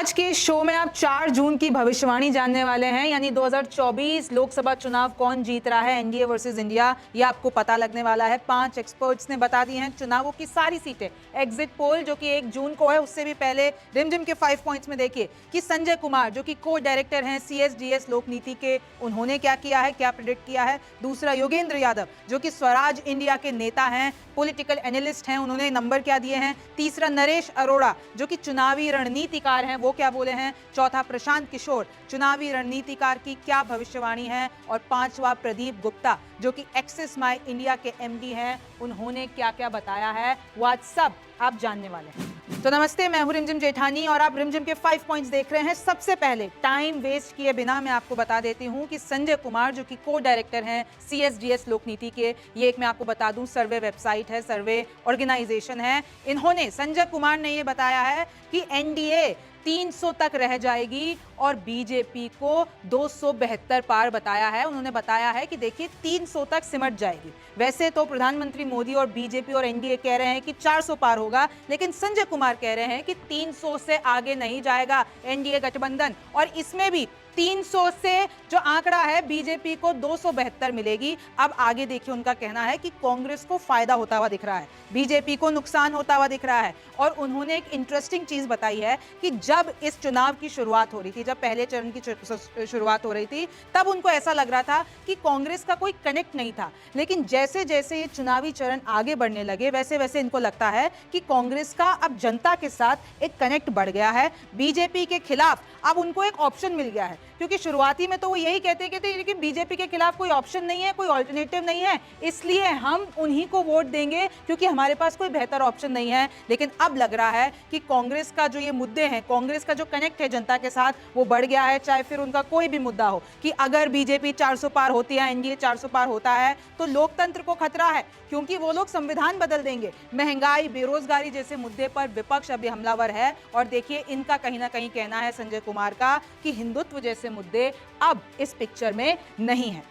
आज के शो में आप 4 जून की भविष्यवाणी जानने वाले हैं, यानी 2024 लोकसभा चुनाव कौन जीत रहा है, एनडीए वर्सेस इंडिया, ये आपको पता लगने वाला है। 5 एक्सपर्ट्स ने बता दी हैं चुनावों की सारी सीटें। एग्जिट पोल जो कि 1 जून को है, उससे भी पहले रिमझिम के 5 पॉइंट्स में देखिए कि संजय कुमार जो कि को डायरेक्टर हैं सीएसडीएस लोक नीति के, उन्होंने क्या किया है, क्या प्रेडिक्ट किया है। दूसरा योगेंद्र यादव जो कि स्वराज इंडिया के नेता हैं, पॉलिटिकल एनालिस्ट हैं, उन्होंने नंबर क्या दिए हैं। तीसरा नरेश अरोड़ा जो कि चुनावी रणनीतिकार हैं, वो क्या बोले हैं। चौथा प्रशांत किशोर चुनावी रणनीतिकार की क्या भविष्यवाणी है। और पांचवा प्रदीप गुप्ता जो कि एक्सिस माई इंडिया के एमडी हैं, उन्होंने क्या क्या बताया है, वो आज सब आप जानने वाले हैं। तो नमस्ते, मैं हूं रिमझिम जेठानी और आप रिमझिम के 5 पॉइंट्स देख रहे हैं। सबसे पहले टाइम वेस्ट किए बिना मैं आपको बता देती हूं कि संजय कुमार जो कि को डायरेक्टर हैं सीएसडीएस लोक नीति के, ये एक मैं आपको बता दूं सर्वे वेबसाइट है, सर्वे ऑर्गेनाइजेशन है। इन्होंने, संजय कुमार ने ये बताया है कि एनडीए 300 तक रह जाएगी और बीजेपी को 272 पार बताया है। उन्होंने बताया है कि देखिए 300 तक सिमट जाएगी। वैसे तो प्रधानमंत्री मोदी और बीजेपी और एनडीए कह रहे हैं कि 400 पार होगा, लेकिन संजय कुमार कह रहे हैं कि 300 से आगे नहीं जाएगा एनडीए गठबंधन। और इसमें भी 300 से जो आंकड़ा है, बीजेपी को 272 मिलेगी। अब आगे देखिए, उनका कहना है कि कांग्रेस को फायदा होता हुआ दिख रहा है, बीजेपी को नुकसान होता हुआ दिख रहा है। और उन्होंने एक इंटरेस्टिंग चीज बताई है कि जब इस चुनाव की शुरुआत हो रही थी, जब पहले चरण की शुरुआत हो रही थी, तब उनको ऐसा लग रहा था कि कांग्रेस का कोई कनेक्ट नहीं था। लेकिन जैसे जैसे ये चुनावी चरण आगे बढ़ने लगे, वैसे वैसे इनको लगता है कि कांग्रेस का अब जनता के साथ एक कनेक्ट बढ़ गया है। बीजेपी के खिलाफ अब उनको एक ऑप्शन मिल गया है, क्योंकि शुरुआती में तो वो यही कहते कि बीजेपी के खिलाफ कोई ऑप्शन नहीं है, कोई ऑल्टरनेटिव नहीं है, इसलिए हम उन्हीं को वोट देंगे क्योंकि हमारे पास कोई बेहतर ऑप्शन नहीं है। लेकिन अब लग रहा है कि कांग्रेस का जो ये मुद्दे हैं, कांग्रेस का जो कनेक्ट है जनता के साथ, वो बढ़ गया है। चाहे फिर उनका कोई भी मुद्दा हो कि अगर बीजेपी 400 पार होती है, एनडीए 400 पार होता है, तो लोकतंत्र को खतरा है, क्योंकि वो लोग संविधान बदल देंगे। महंगाई, बेरोजगारी जैसे मुद्दे पर विपक्ष अभी हमलावर है। और देखिए, इनका कहीं ना कहीं कहना है, संजय कुमार का, कि हिंदुत्व जैसे मुद्दे अब इस पिक्चर में नहीं है।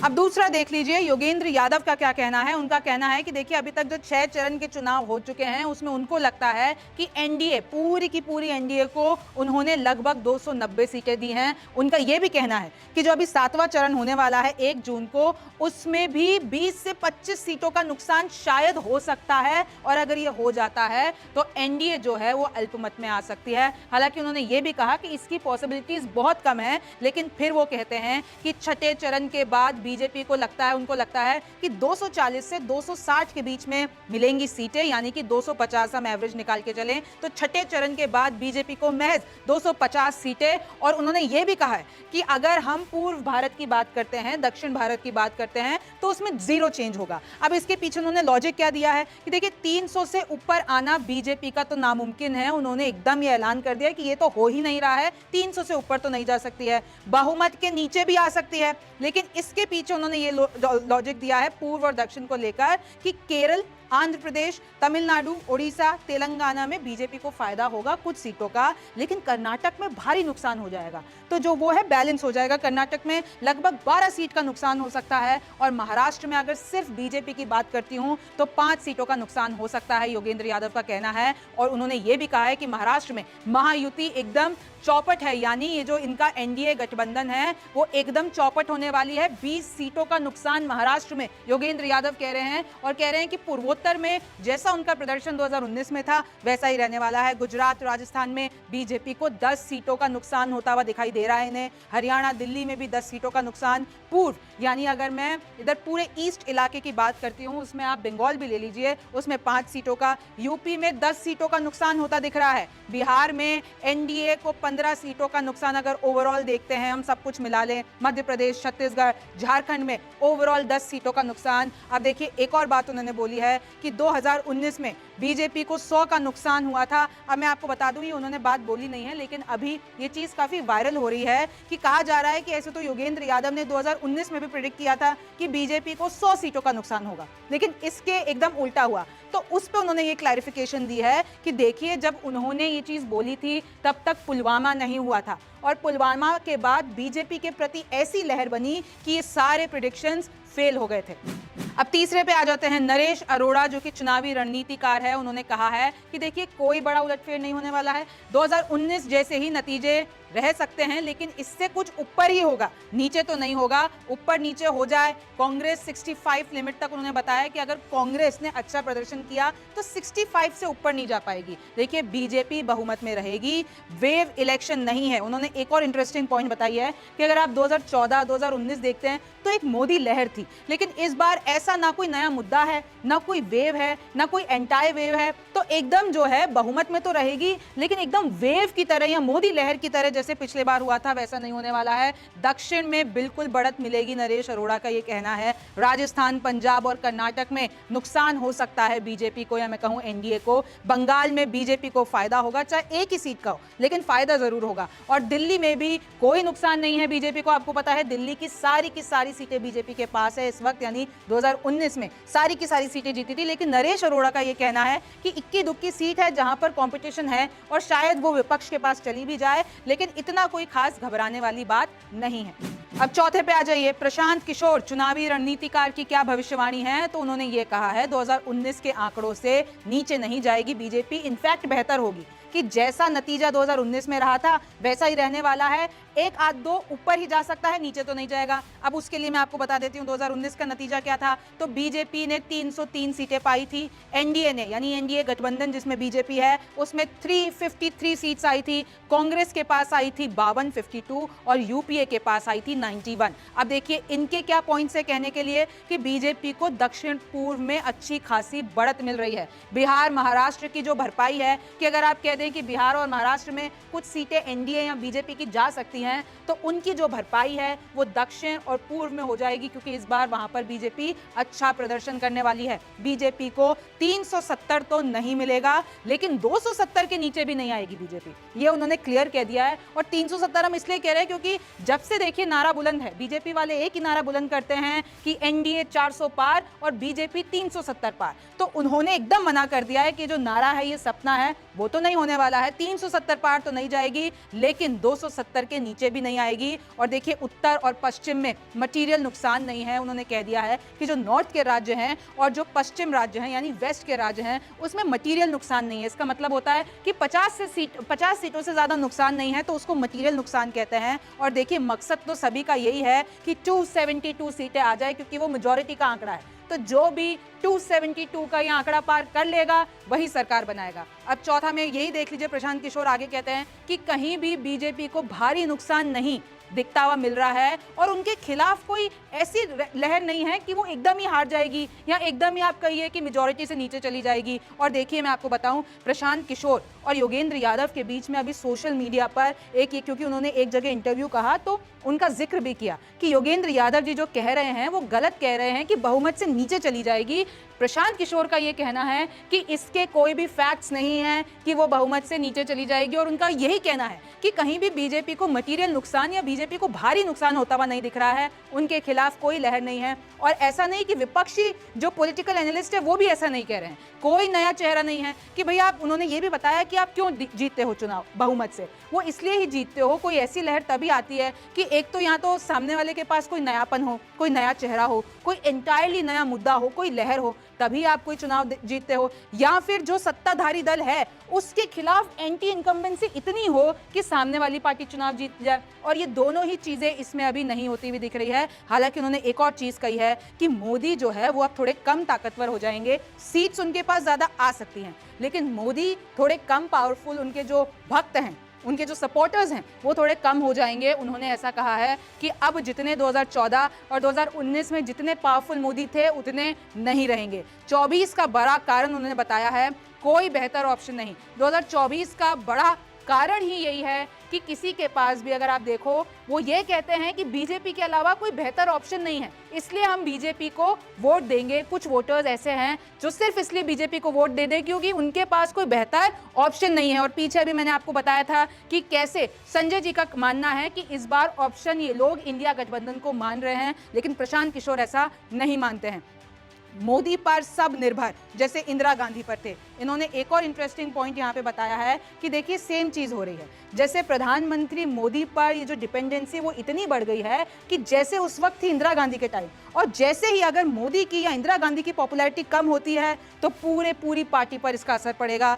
अब दूसरा देख लीजिए, योगेंद्र यादव का क्या कहना है। उनका कहना है कि देखिए, अभी तक जो 6 चरण के चुनाव हो चुके हैं, उसमें उनको लगता है कि एनडीए, पूरी की पूरी एनडीए को उन्होंने लगभग 290 सीटें दी हैं। उनका यह भी कहना है कि जो अभी 7वां चरण होने वाला है 1 जून को, उसमें भी 20 से 25 सीटों का नुकसान शायद हो सकता है। और अगर यह हो जाता है तो एनडीए जो है वो अल्पमत में आ सकती है। हालांकि उन्होंने ये भी कहा कि इसकी पॉसिबिलिटीज बहुत कम है, लेकिन फिर वो कहते हैं कि छठे चरण के बाद बीजेपी को लगता है, उनको लगता है कि 240 से 260 के बीच में मिलेंगी सीटें, यानी कि 250 हम एवरेज निकाल के चलें तो छठे चरण के बाद बीजेपी को महज 250 सीटें। और उन्होंने ये भी कहा है कि अगर हम पूर्व भारत की बात करते हैं, दक्षिण भारत की बात करते हैं, तो उसमें 0 चेंज होगा। अब इसके पीछे उन्होंने लॉजिक क्या दिया है कि देखिए, 300 से ऊपर आना बीजेपी का तो नामुमकिन है। उन्होंने एकदम ये ऐलान कर दिया कि ये तो हो ही नहीं रहा है, 300 से ऊपर तो नहीं जा सकती है, बहुमत के नीचे भी आ सकती है। लेकिन इसके पीछे उन्होंने ये लॉजिक दिया है पूर्व और दक्षिण को लेकर कि केरल, आंध्र प्रदेश, तमिलनाडु, ओडिशा, तेलंगाना में बीजेपी को फायदा होगा कुछ सीटों का, लेकिन कर्नाटक में भारी नुकसान हो जाएगा। तो जो वो है बैलेंस हो जाएगा। कर्नाटक में लगभग 12 सीट का नुकसान हो सकता है। और महाराष्ट्र में अगर सिर्फ बीजेपी की बात करती हूं तो 5 सीटों का नुकसान हो सकता है, योगेंद्र यादव का कहना है। और उन्होंने ये भी कहा है कि महाराष्ट्र में महायुति एकदम चौपट है, यानी ये जो इनका एनडीए गठबंधन है वो एकदम चौपट होने वाली है। 20 सीटों का नुकसान महाराष्ट्र में योगेंद्र यादव कह रहे हैं। और कह रहे हैं कि पूर्वोत्तर में जैसा उनका प्रदर्शन 2019 में था, वैसा ही रहने वाला है। गुजरात, राजस्थान में बीजेपी को 10 सीटों का नुकसान होता हुआ दिखाई दे रहा है इन्हें। हरियाणा, दिल्ली में भी 10 सीटों का नुकसान। पूर्व, यानी अगर मैं इधर पूरे ईस्ट इलाके की बात करती हूँ, उसमें आप बंगाल भी ले लीजिए, उसमें 5 सीटों का। यूपी में 10 सीटों का नुकसान होता दिख रहा है। बिहार में एनडीए को 15 सीटों का नुकसान अगर ओवरऑल देखते हैं, हम सब कुछ मिला लें। मध्य प्रदेश, छत्तीसगढ़, झारखंड में ओवरऑल 10 सीटों का नुकसान। अब देखिए, एक और बात उन्होंने बोली है कि 2019 में बीजेपी को 100 का नुकसान हुआ था। अब मैं आपको बता दूं, ये उन्होंने बात बोली नहीं है, लेकिन अभी ये चीज काफी वायरल हो रही है कि कहा जा रहा है कि ऐसे तो योगेंद्र यादव ने 2019 में भी प्रेडिक्ट किया था कि बीजेपी को 100 सीटों का नुकसान होगा, लेकिन इसके एकदम उल्टा हुआ। तो उस पर उन्होंने ये क्लैरिफिकेशन दी है कि देखिए, जब उन्होंने ये चीज बोली थी तब तक पुलवामा नहीं हुआ था। और पुलवामा के बाद बीजेपी के प्रति ऐसी लहर बनी कि ये सारे प्रेडिक्शंस फेल हो गए थे। अब तीसरे पे आ जाते हैं नरेश अरोड़ा, जो कि चुनावी रणनीतिकार है। उन्होंने कहा है कि देखिए कोई बड़ा उलटफेर नहीं होने वाला है, 2019 जैसे ही नतीजे रह सकते हैं, लेकिन इससे कुछ ऊपर ही होगा, नीचे तो नहीं होगा। ऊपर नीचे हो जाए, कांग्रेस 65 लिमिट तक उन्होंने बताया कि अगर कांग्रेस ने अच्छा प्रदर्शन किया तो 65 से ऊपर नहीं जा पाएगी। देखिए बीजेपी बहुमत में रहेगी, वेव इलेक्शन नहीं है। उन्होंने एक और इंटरेस्टिंग पॉइंट बताई है कि अगर आप 2014 2019 देखते हैं तो एक मोदी लहर थी, लेकिन इस बार ऐसा ना कोई नया मुद्दा है, ना कोई वेव है, ना कोई एंटी वेव है, तो एकदम जो है बहुमत में तो रहेगी, लेकिन एकदम वेव की तरह या मोदी लहर की तरह जैसे पिछले बार हुआ था वैसा नहीं होने वाला है। दक्षिण में बिल्कुल बढ़त मिलेगी, नरेश अरोड़ा का ये कहना है। राजस्थान, पंजाब और कर्नाटक में नुकसान हो सकता है बीजेपी को, या मैं कहूं एनडीए को। बंगाल में बीजेपी को फायदा होगा, चाहे एक ही सीट का हो, लेकिन फायदा जरूर होगा। और दिल्ली में भी कोई नुकसान नहीं है बीजेपी को। आपको पता है दिल्ली की सारी सीटें बीजेपी के पास है इस वक्त, यानी 2019 में सारी की सारी सीटें जीती थी। लेकिन नरेश अरोड़ा का ये कहना है कि इक्की दुक्की सीट है जहां पर कंपटीशन है और शायद वो विपक्ष के पास चली भी जाए, लेकिन इतना कोई खास घबराने वाली बात नहीं है। अब चौथे पे आ जाइए, प्रशांत किशोर, चुनावी रणनीतिकार की क्या भविष्यवाणी है। तो उन्होंने ये कहा है 2019 के आंकड़ों से नीचे नहीं जाएगी बीजेपी, इनफैक्ट बेहतर होगी, कि जैसा नतीजा 2019 में रहा था वैसा ही रहने वाला है। एक आध दो ऊपर ही जा सकता है, नीचे तो नहीं जाएगा। अब उसके लिए मैं आपको बता देती हूँ 2019 का नतीजा क्या था। तो बीजेपी ने 303 सीटें पाई थी, एनडीए ने, यानी एनडीए गठबंधन जिसमें बीजेपी है, उसमें 353 सीट्स आई थी। कांग्रेस के पास आई थी 52 52 और यूपीए के पास आई थी 91। अब देखिए इनके क्या पॉइंट्स है कहने के लिए कि बीजेपी को दक्षिण पूर्व में अच्छी खासी बढ़त मिल रही है। बिहार, महाराष्ट्र की जो भरपाई है, कि अगर आप कह दें कि बिहार और महाराष्ट्र में कुछ सीटें एनडीए या बीजेपी की जा सकती हैं, तो उनकी जो भरपाई है वो दक्षिण और पूर्व में हो जाएगी, क्योंकि इस बार वहां पर बीजेपी अच्छा प्रदर्शन करने वाली है। बीजेपी को 370 तो नहीं मिलेगा, लेकिन 270 के नीचे भी नहीं आएगी बीजेपी, ये उन्होंने क्लियर कह दिया है। और 370 हम इसलिए कह रहे हैं क्योंकि जब से देखिए नारा बुलंद है, बीजेपी वाले एक ही नारा बुलंद करते हैं कि एनडीए 400 पार और बीजेपी 370 पार, तो उन्होंने एकदम मना कर दिया है कि जो नारा है ये सपना है, वो तो नहीं होने वाला है। 370 पार तो नहीं जाएगी, लेकिन 270 के नीचे भी नहीं आएगी। और देखिए उत्तर और पश्चिम में मटीरियल नुकसान नहीं है। उन्होंने कह दिया है कि जो नॉर्थ के राज्य हैं और जो पश्चिम राज्य हैं यानी वेस्ट के राज्य हैं, उसमें मटीरियल नुकसान नहीं है। इसका मतलब होता है कि 50 सीटों से ज्यादा नुकसान नहीं है, तो उसको मटीरियल नुकसान कहते हैं। और देखिए मकसद तो सभी का यही है कि 272 सीटें आ जाए, क्योंकि वो मेजॉरिटी का आंकड़ा है। तो जो भी 272 का ये आंकड़ा पार कर लेगा वही सरकार बनाएगा। अब चौथा में यही देख लीजिए, प्रशांत किशोर आगे कहते हैं कि कहीं भी बीजेपी को भारी नुकसान नहीं दिखता हुआ मिल रहा है, और उनके खिलाफ कोई ऐसी लहर नहीं है कि वो एकदम ही हार जाएगी या एकदम ही आप कहिए कि मेजॉरिटी से नीचे चली जाएगी। और देखिए मैं आपको बताऊं, प्रशांत किशोर और योगेंद्र यादव के बीच में अभी सोशल मीडिया पर क्योंकि उन्होंने एक जगह इंटरव्यू कहा तो उनका जिक्र भी किया कि योगेंद्र यादव जी जो कह रहे हैं वो गलत कह रहे हैं कि बहुमत से नीचे चली जाएगी। प्रशांत किशोर का ये कहना है कि इसके कोई भी फैक्ट्स नहीं है कि वो बहुमत से नीचे चली जाएगी, और उनका यही कहना है कि कहीं भी बीजेपी को मटीरियल नुकसान या बीजेपी को भारी नुकसान होता हुआ नहीं दिख रहा है। उनके खिलाफ कोई लहर नहीं है। और ऐसा नहीं कि विपक्षी जो पॉलिटिकल एनालिस्ट है वो भी ऐसा नहीं कह रहे हैं, कोई नया चेहरा नहीं है कि भैया आप, उन्होंने ये भी बताया कि आप क्यों जीतते हो चुनाव बहुमत से, वो इसलिए ही जीतते हो। कोई ऐसी लहर तभी आती है कि एक तो यहाँ तो सामने वाले के पास कोई नयापन हो, कोई नया चेहरा हो, कोई एंटायरली नया मुद्दा हो, कोई लहर हो, तभी आप कोई चुनाव जीतते हो। या फिर जो सत्ताधारी दल है उसके खिलाफ एंटी इनकम्बेंसी इतनी हो कि सामने वाली पार्टी चुनाव जीत जाए। और ये दोनों ही चीजें इसमें अभी नहीं होती हुई दिख रही है। हालांकि उन्होंने एक और चीज कही है कि मोदी जो है वो अब थोड़े कम ताकतवर हो जाएंगे, सीट्स उनके पास ज्यादा आ सकती हैं, लेकिन मोदी थोड़े कम पावरफुल, उनके जो भक्त हैं, उनके जो सपोर्टर्स हैं वो थोड़े कम हो जाएंगे। उन्होंने ऐसा कहा है कि अब जितने 2014 और 2019 में जितने पावरफुल मोदी थे उतने नहीं रहेंगे। 24 का बड़ा कारण उन्होंने बताया है, कोई बेहतर ऑप्शन नहीं। 2024 का बड़ा कारण ही यही है कि किसी के पास भी, अगर आप देखो, वो ये कहते हैं कि बीजेपी के अलावा कोई बेहतर ऑप्शन नहीं है, इसलिए हम बीजेपी को वोट देंगे। कुछ वोटर्स ऐसे हैं जो सिर्फ इसलिए बीजेपी को वोट दे दें क्योंकि उनके पास कोई बेहतर ऑप्शन नहीं है। और पीछे भी मैंने आपको बताया था कि कैसे संजय जी का मानना है कि इस बार ऑप्शन ये लोग इंडिया गठबंधन को मान रहे हैं, लेकिन प्रशांत किशोर ऐसा नहीं मानते हैं। मोदी पर सब निर्भर, जैसे इंदिरा गांधी पर थे। इन्होंने एक और इंटरेस्टिंग पॉइंट यहाँ पे बताया है कि देखिए सेम चीज हो रही है, जैसे प्रधानमंत्री मोदी पर ये जो डिपेंडेंसी वो इतनी बढ़ गई है कि जैसे उस वक्त थी इंदिरा गांधी के टाइम, और जैसे ही अगर मोदी की या इंदिरा गांधी की पॉपुलैरिटी कम होती है तो पूरी पार्टी पर इसका असर पड़ेगा।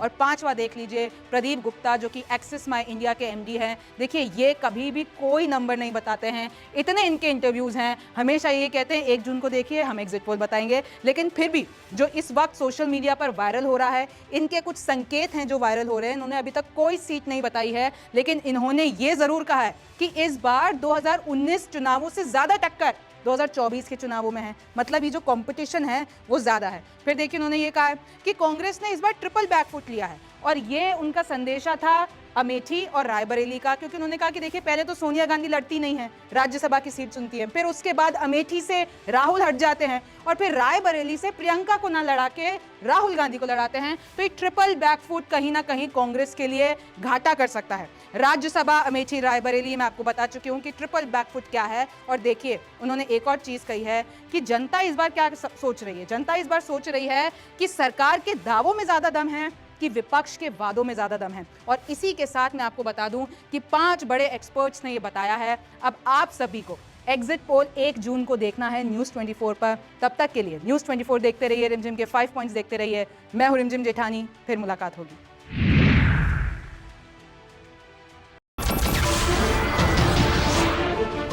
और पांचवा देख लीजिए, प्रदीप गुप्ता जो कि एक्सिस माई इंडिया के एमडी हैं, देखिए ये कभी भी कोई नंबर नहीं बताते हैं, इतने इनके इंटरव्यूज हैं, हमेशा ये कहते हैं 1 जून को देखिए हम एग्जिट पोल बताएंगे, लेकिन फिर भी जो इस वक्त सोशल मीडिया पर वायरल हो रहा है, इनके कुछ संकेत हैं जो वायरल हो रहे हैं। इन्होंने अभी तक कोई सीट नहीं बताई है, लेकिन इन्होंने ये जरूर कहा है कि इस बार 2019 चुनावों से ज्यादा टक्कर 2024 के चुनावों में है, मतलब ये जो कंपटीशन है वो ज्यादा है। फिर देखिए उन्होंने ये कहा है कि कांग्रेस ने इस बार ट्रिपल बैकफुट लिया है, और ये उनका संदेशा था अमेठी और रायबरेली का, क्योंकि उन्होंने कहा कि देखिए पहले तो सोनिया गांधी लड़ती नहीं है, राज्यसभा की सीट चुनती है, फिर उसके बाद अमेठी से राहुल हट जाते हैं, और फिर रायबरेली से प्रियंका को ना लड़ा के राहुल गांधी को लड़ाते हैं। तो ये ट्रिपल बैकफुट कहीं ना कहीं कांग्रेस के लिए घाटा कर सकता है। राज्यसभा अमेठी रायबरेली मैं आपको बता चुकी हूँ कि ट्रिपल बैकफुट क्या है। और देखिए उन्होंने एक और चीज कही है कि जनता इस बार क्या सोच रही है, जनता इस बार सोच रही है कि सरकार के दावों में ज्यादा दम है कि विपक्ष के वादों में ज्यादा दम है। और इसी के साथ मैं आपको बता दूं कि 5 बड़े एक्सपर्ट्स ने ये बताया है। अब आप सभी को एग्जिट पोल 1 जून को देखना है न्यूज़ 24 पर। तब तक के लिए न्यूज़ 24 देखते रहिए, रिमझिम के 5 पॉइंट्स देखते रहिए। मैं हूं रिमझिम जेठानी, फिर मुलाकात होगी।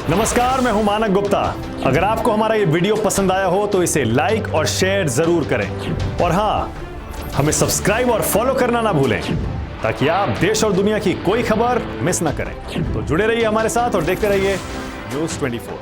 नमस्कार, मैं हूं मानक गुप्ता। अगर आपको हमारा ये वीडियो पसंद आया हो तो इसे लाइक और शेयर जरूर करें, और हाँ, हमें सब्सक्राइब और फॉलो करना ना भूलें ताकि आप देश और दुनिया की कोई खबर मिस ना करें। तो जुड़े रहिए हमारे साथ और देखते रहिए न्यूज़ 24।